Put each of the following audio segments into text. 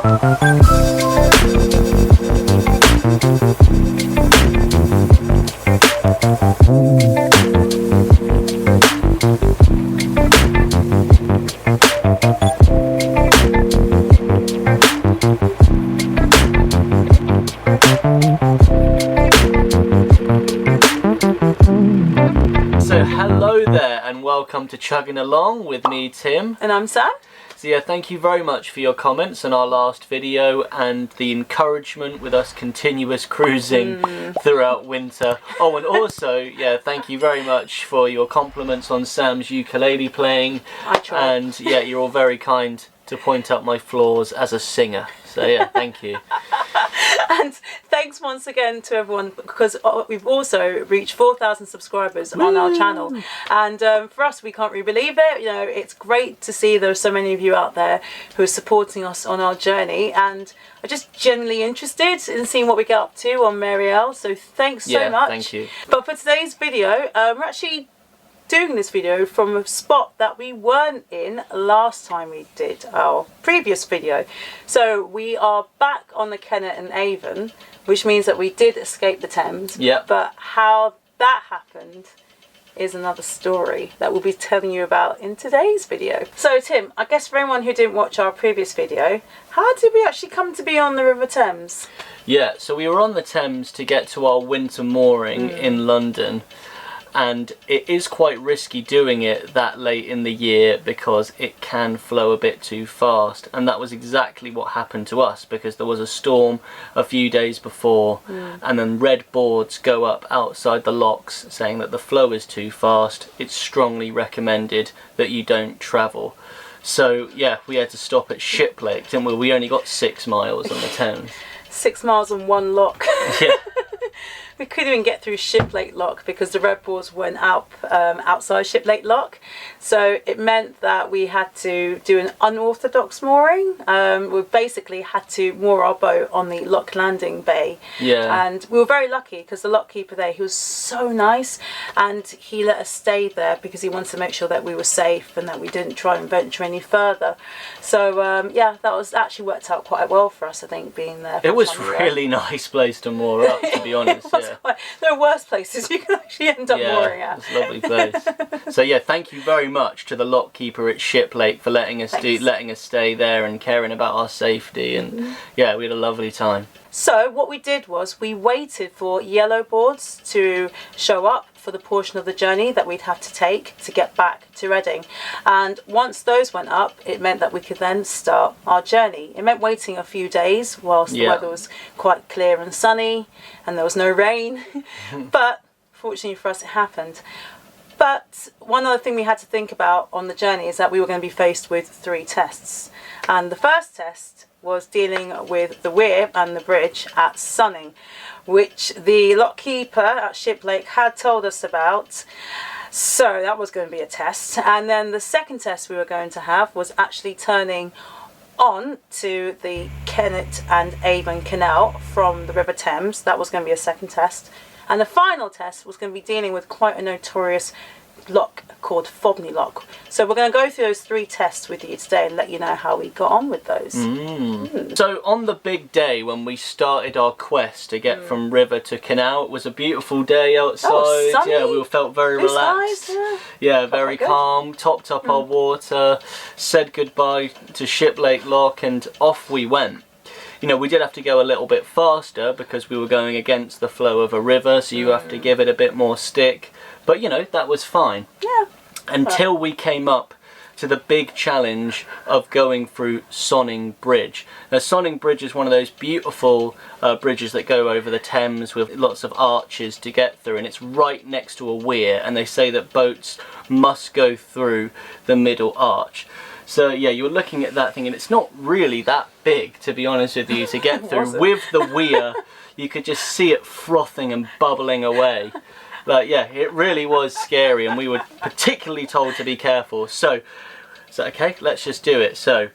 So hello there and welcome to Chugging Along with me, Tim. And I'm Sam. So yeah, thank you very much for your comments on our last video and the encouragement with us continuous cruising throughout winter. Oh, and also, yeah, thank you very much for your compliments on Sam's ukulele playing. I tried. And yeah, you're all very kind to point out my flaws as a singer. So yeah, thank you. And thanks once again to everyone, because we've also reached 4,000 subscribers on our channel, and for us, we can't really believe it. You know, it's great to see there are so many of you out there who are supporting us on our journey and are just genuinely interested in seeing what we get up to on Marielle. So thanks so much. Thank you. But for today's video, we're actually doing this video from a spot that we weren't in last time we did our previous video. So we are back on the Kennet and Avon, which means that we did escape the Thames. Yeah. But how that happened is another story that we'll be telling you about in today's video. So Tim, I guess for anyone who didn't watch our previous video, how did we actually come to be on the River Thames? Yeah, so we were on the Thames to get to our winter mooring in London. And it is quite risky doing it that late in the year because it can flow a bit too fast, and that was exactly what happened to us because there was a storm a few days before and then red boards go up outside the locks saying that the flow is too fast. It's strongly recommended that you don't travel. So yeah, we had to stop at Shiplake, didn't we? We only got 6 miles on the Thames. 6 miles on one lock. Yeah. We couldn't even get through Shiplake Lock because the red boards went up outside Shiplake Lock. So it meant that we had to do an unorthodox mooring. We basically had to moor our boat on the lock landing bay. Yeah. And we were very lucky because the lock keeper there, he was so nice, and he let us stay there because he wanted to make sure that we were safe and that we didn't try and venture any further. So yeah, that was actually worked out quite well for us, I think, being there. It was really nice place to moor up, to be honest. There are worse places you can actually end up mooring at. It's a lovely place. So yeah, thank you very much to the lock keeper at Shiplake for letting us stay there and caring about our safety, and yeah, we had a lovely time. So what we did was we waited for yellow boards to show up for the portion of the journey that we'd have to take to get back to Reading, and once those went up, it meant that we could then start our journey. It meant waiting a few days whilst the weather was quite clear and sunny and there was no rain. But fortunately for us, it happened. But one other thing we had to think about on the journey is that we were going to be faced with 3 tests, and the first test was dealing with the weir and the bridge at Sunning, which the lock keeper at Shiplake had told us about. So that was going to be a test. And then the second test we were going to have was actually turning on to the Kennet and Avon Canal from the River Thames. That was going to be a second test. And the final test was going to be dealing with quite a notorious lock called Fobney lock. So we're going to go through those 3 tests with you today and let you know how we got on with those. So on the big day when we started our quest to get from river to canal, it was a beautiful day outside. Sunny. Yeah, we felt very relaxed. Skies, yeah, very calm, topped up our water, said goodbye to Shiplake Lock, and off we went. You know, we did have to go a little bit faster because we were going against the flow of a river, so you have to give it a bit more stick. But, you know, that was fine. Yeah. Until we came up to the big challenge of going through Sonning Bridge. Now, Sonning Bridge is one of those beautiful bridges that go over the Thames with lots of arches to get through, and it's right next to a weir, and they say that boats must go through the middle arch. So yeah, you're looking at that thing, and it's not really that big, to be honest with you, to get through. With the weir, you could just see it frothing and bubbling away. But yeah, it really was scary, and we were particularly told to be careful. So okay, let's just do it. So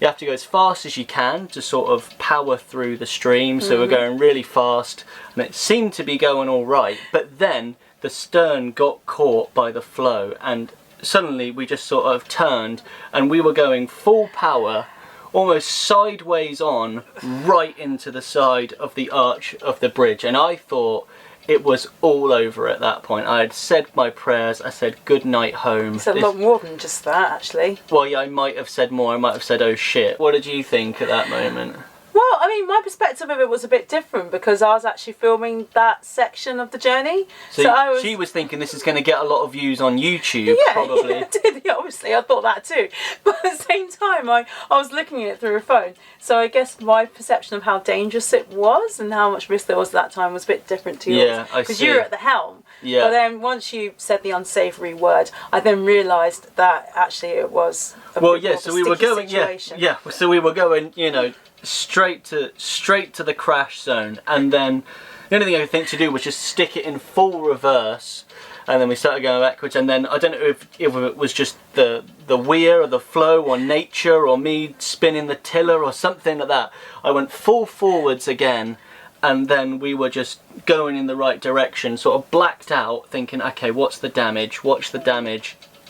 you have to go as fast as you can to sort of power through the stream. So we're going really fast, and it seemed to be going all right, but then the stern got caught by the flow, and suddenly we just sort of turned, and we were going full power almost sideways on right into the side of the arch of the bridge, and I thought it was all over at that point. I had said my prayers, I said good night home. It's a lot more than just that, actually. Well, yeah, I might have said more. I might have said, oh shit. What did you think at that moment? Well, I mean, my perspective of it was a bit different because I was actually filming that section of the journey. So she was thinking this is going to get a lot of views on YouTube, probably. Yeah, I did. Yeah, obviously, I thought that too. But at the same time, I was looking at it through a phone. So I guess my perception of how dangerous it was and how much risk there was at that time was a bit different to yours. Yeah, I see. Because you were at the helm. Yeah. But then once you said the unsavoury word, I then realised that actually it was a bit more of a so we were going, situation. so we were going, you know, straight to the crash zone, and then the only thing I could think to do was just stick it in full reverse, and then we started going backwards, and then I don't know if it was just the weir or the flow or nature or me spinning the tiller or something like that. I went full forwards again, and then we were just going in the right direction, sort of blacked out, thinking, okay, what's the damage,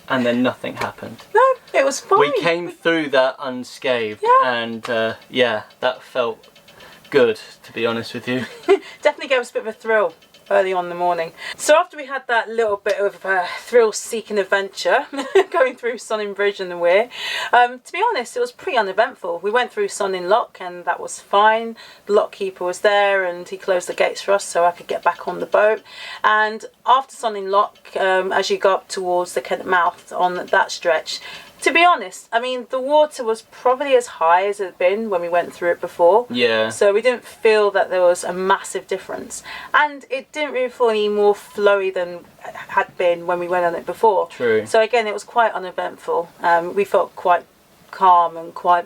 and then nothing happened. No, it was fine. We came through that unscathed, and that felt good, to be honest with you. Definitely gave us a bit of a thrill early on in the morning. So after we had that little bit of a thrill-seeking adventure going through Sonning Bridge and the weir, to be honest, it was pretty uneventful. We went through Sonning Lock and that was fine. The lock keeper was there and he closed the gates for us so I could get back on the boat. And after Sonning Lock, as you go up towards the Kennet mouth on that stretch, to be honest, I mean, the water was probably as high as it had been when we went through it before. Yeah. So we didn't feel that there was a massive difference. And it didn't really feel any more flowy than it had been when we went on it before. True. So again, it was quite uneventful. We felt quite calm and quite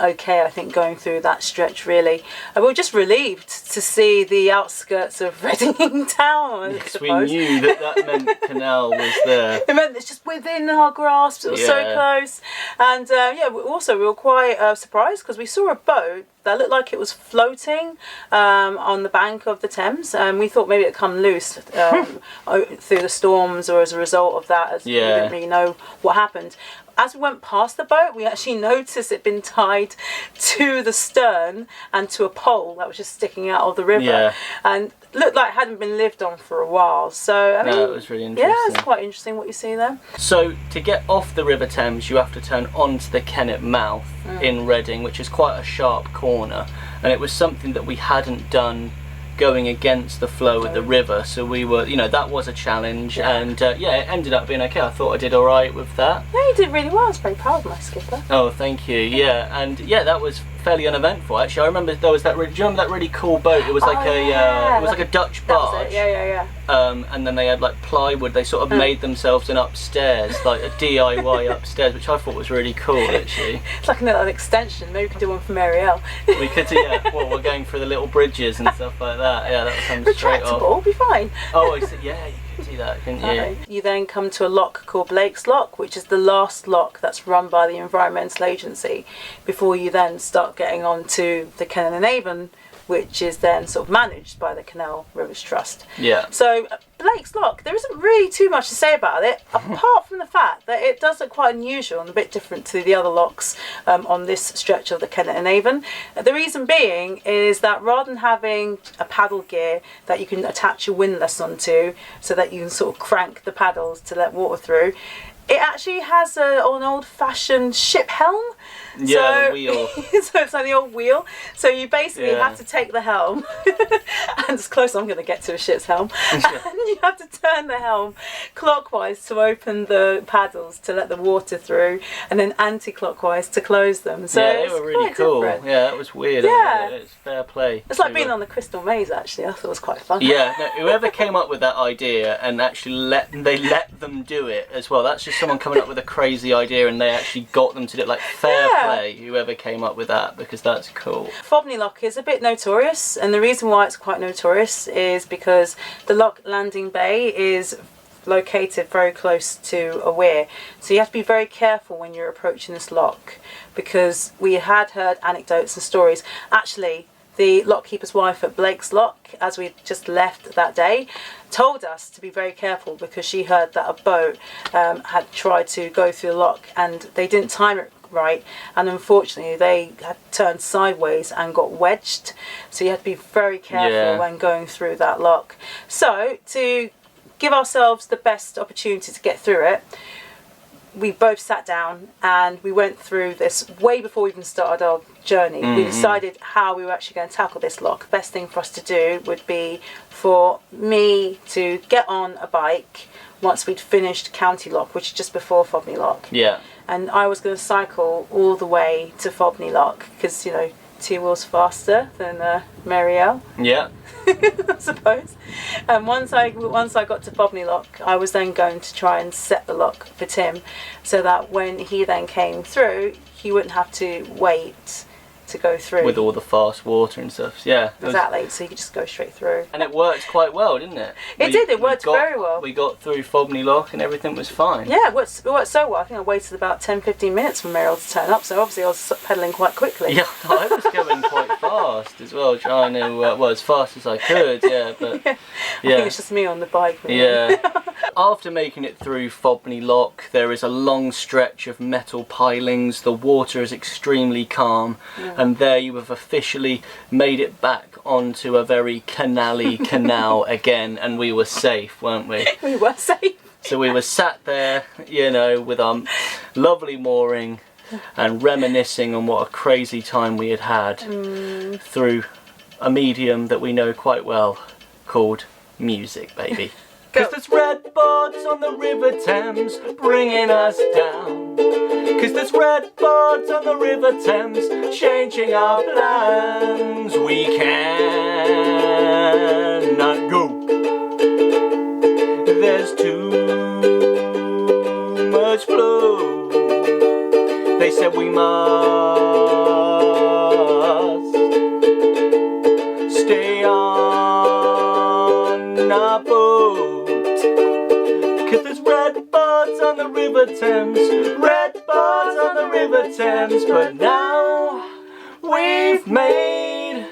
okay, I think, going through that stretch, really. And we were just relieved to see the outskirts of Reading town, I Because we suppose. knew that meant canal was there. It meant it's just within our grasp. It was so close. And we were quite surprised because we saw a boat that looked like it was floating on the bank of the Thames, and we thought maybe it'd come loose through the storms or as a result of that, as we didn't really know what happened. As we went past the boat, we actually noticed it'd been tied to the stern and to a pole that was just sticking out of the river, and looked like it hadn't been lived on for a while. So I mean, it was really interesting. Yeah, it's quite interesting what you see there. So to get off the River Thames, you have to turn onto the Kennet mouth in Reading, which is quite a sharp corner, and it was something that we hadn't done going against the flow of the river, so we were, that was a challenge, and it ended up being okay. I thought I did all right with that. Yeah, you did really well. I was very proud of my skipper. Oh, thank you. And that was fairly uneventful. Actually, I remember there was that. Do you remember that really cool boat? It was like it was like a Dutch barge. That was it. Yeah. And then they had like plywood. They sort of made themselves an upstairs, like a DIY upstairs, which I thought was really cool. Actually, it's like an extension. Maybe we could do one for Marielle. We could do. Well, we're going through the little bridges and stuff like that. Yeah, that comes straight off. Retractable, be fine. Oh, I see. Yeah, you could do that, couldn't you? You then come to a lock called Blake's Lock, which is the last lock that's run by the Environmental Agency before you then start getting on to the Kennet And Avon, which is then sort of managed by the Canal Rivers Trust. Yeah. So Blake's Lock, there isn't really too much to say about it, apart from the fact that it does look quite unusual and a bit different to the other locks on this stretch of the Kennet And Avon. The reason being is that rather than having a paddle gear that you can attach your windlass onto so that you can sort of crank the paddles to let water through, it actually has an old-fashioned ship helm. Yeah, the wheel. So it's like the old wheel. So you basically have to take the helm, and as close as I'm going to get to a ship's helm, and you have to turn the helm clockwise to open the paddles to let the water through, and then anti-clockwise to close them. So they were really cool. Different. Yeah, it was weird. Yeah. It's fair play. It's like being on the Crystal Maze, actually. I thought it was quite fun. Yeah, no, whoever came up with that idea and actually let them do it as well. That's just someone coming up with a crazy idea and they actually got them to do it. Like, fair play, whoever came up with that, because that's cool. Fobney Lock is a bit notorious, and the reason why it's quite notorious is because the lock landing bay is located very close to a weir, so you have to be very careful when you're approaching this lock, because we had heard anecdotes and stories. Actually, the lockkeeper's wife at Blake's Lock, as we just left that day, told us to be very careful because she heard that a boat had tried to go through the lock and they didn't time it upright, and unfortunately they had turned sideways and got wedged, so you had to be very careful when going through that lock. So to give ourselves the best opportunity to get through it, we both sat down and we went through this way before we even started our journey. We decided how we were actually going to tackle this lock. Best thing for us to do would be for me to get on a bike once we'd finished County Lock, which is just before Fobney Lock. Yeah. And I was going to cycle all the way to Fobney Lock because, you know, 2 wheels faster than Marielle. Yeah. I suppose. And once I got to Fobney Lock, I was then going to try and set the lock for Tim, so that when he then came through, he wouldn't have to wait to go through. With all the fast water and stuff, yeah. Exactly, so you could just go straight through. And it worked quite well, didn't it? It worked very well. We got through Fobney Lock and everything was fine. Yeah, it worked so well. I think I waited about 10-15 minutes for Meryl to turn up, so obviously I was pedalling quite quickly. Yeah, I was going quite fast as well, trying to, well, as fast as I could, yeah, but... I think it's just me on the bike, really. Yeah. After making it through Fobney Lock, there is a long stretch of metal pilings, the water is extremely calm, and there you have officially made it back onto a very canal-y canal again, and we were safe, weren't we? We were safe. So we were sat there, you know, with our lovely mooring and reminiscing on what a crazy time we had had through a medium that we know quite well called music, baby. Cause there's red boards on the River Thames bringing us down. Cause there's red boards on the River Thames changing our plans. We cannot go. There's too much flow. They said we must stay on our boat. Cause there's red boards on the River Thames, red boards on the River Thames, but now we've made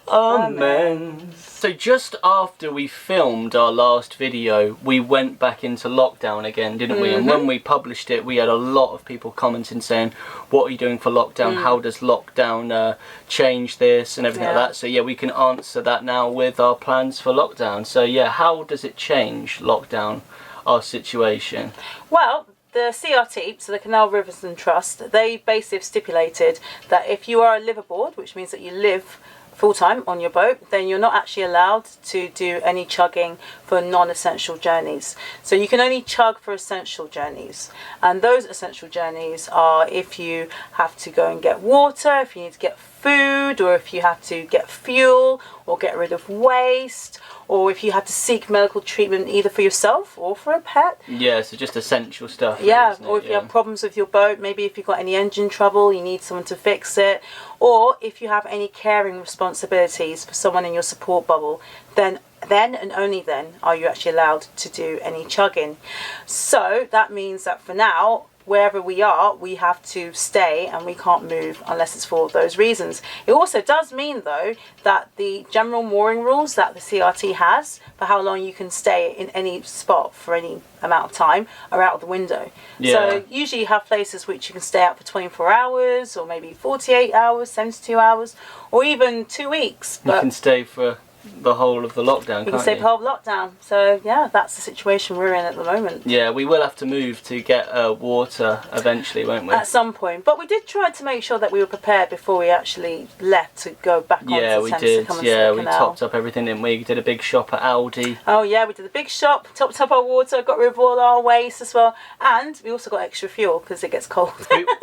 amends. So just after we filmed our last video, we went back into lockdown again, didn't we? And when we published it, we had a lot of people commenting saying, what are you doing for lockdown? How does lockdown change this and everything like that? So yeah, we can answer that now with our plans for lockdown. So yeah, how does it change lockdown, our situation? Well, the CRT, so the Canal Rivers and Trust, they basically have stipulated that if you are a liveaboard, which means that you live full-time on your boat, then you're not actually allowed to do any chugging for non-essential journeys. So you can only chug for essential journeys, and those essential journeys are if you have to go and get water, if you need to get food, or if you have to get fuel or get rid of waste, or if you have to seek medical treatment either for yourself or for a pet. Yeah, so just essential stuff. Yeah, or if you have problems with your boat, maybe if you've got any engine trouble, you need someone to fix it, or if you have any caring responsibilities for someone in your support bubble, then and only then are you actually allowed to do any chugging. So that means that for now, wherever we are, we have to stay and we can't move unless it's for those reasons. It also does mean, though, that the general mooring rules that the CRT has for how long you can stay in any spot for any amount of time are out of the window. Yeah. So usually you have places which you can stay out for 24 hours or maybe 48 hours, 72 hours, or even 2 weeks. You can stay for the whole of the lockdown, you can stay for the whole lockdown. So yeah, that's the situation we're in at the moment. Yeah, we will have to move to get water eventually, won't we? At some point. But we did try to make sure that we were prepared before we actually left to go back onto the Thames to come and see the canal. We topped up everything, didn't we? We did a big shop at Aldi. Oh yeah, we did a big shop, topped up our water, got rid of all our waste as well, and we also got extra fuel because it gets cold.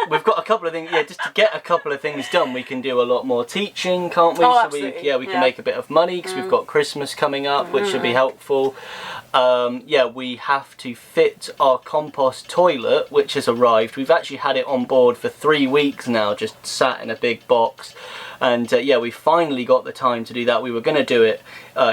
We've got a couple of things, just to get a couple of things done. We can do a lot more teaching, can't we? Oh, so absolutely. we can make a bit of money because we've got Christmas coming up, which should be helpful. We have to fit our compost toilet, which has arrived. We've actually had it on board for 3 weeks now, just sat in a big box. And we finally got the time to do that. We were going to do it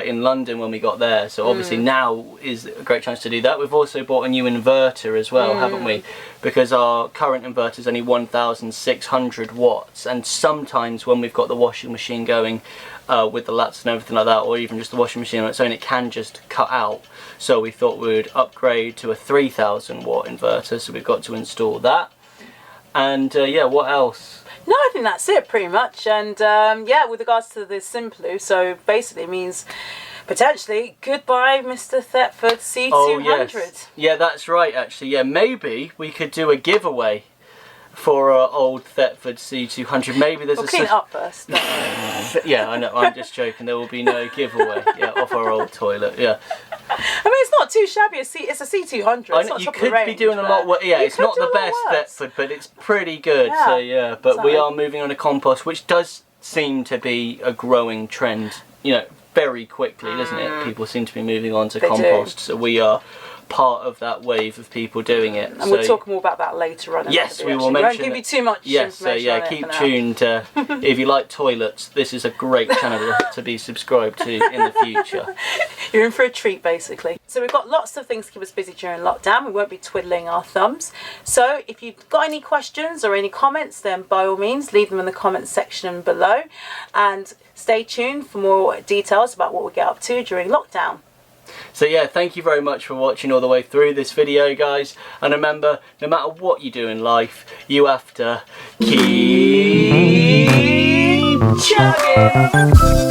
in London when we got there, so obviously now is a great chance to do that. We've also bought a new inverter as well, haven't we? Because our current inverter is only 1,600 watts, and sometimes when we've got the washing machine going with the lats and everything like that, or even just the washing machine on its own, it can just cut out. So we thought we would upgrade to a 3,000 watt inverter, so we've got to install that. And yeah, what else? No, I think that's it pretty much. And yeah, with regards to the Simplu, so basically it means potentially goodbye Mr. Thetford C200. Oh, yes. Yeah, that's right, actually. Yeah, maybe we could do a giveaway for our old Thetford C200. Maybe there's We'll clean it up first. Yeah, I know, I'm just joking. There will be no giveaway, yeah, off our old toilet, yeah. I mean, it's not too shabby. It's a C200. I know, you could be doing a lot worse. Yeah, it's not the best Thetford, but it's pretty good. Yeah, so yeah, but we are moving on to compost, which does seem to be a growing trend, you know, very quickly, doesn't it? People seem to be moving on to compost, so we are part of that wave of people doing it. And we'll talk more about that later on. Yes, we will mention. We won't give you too much information. So yeah, keep tuned. If you like toilets, this is a great channel to be subscribed to in the future. You're in for a treat, basically. So we've got lots of things to keep us busy during lockdown. We won't be twiddling our thumbs. So if you've got any questions or any comments, then by all means leave them in the comments section below, and stay tuned for more details about what we get up to during lockdown. So yeah, thank you very much for watching all the way through this video, guys. And remember, no matter what you do in life, you have to keep chugging.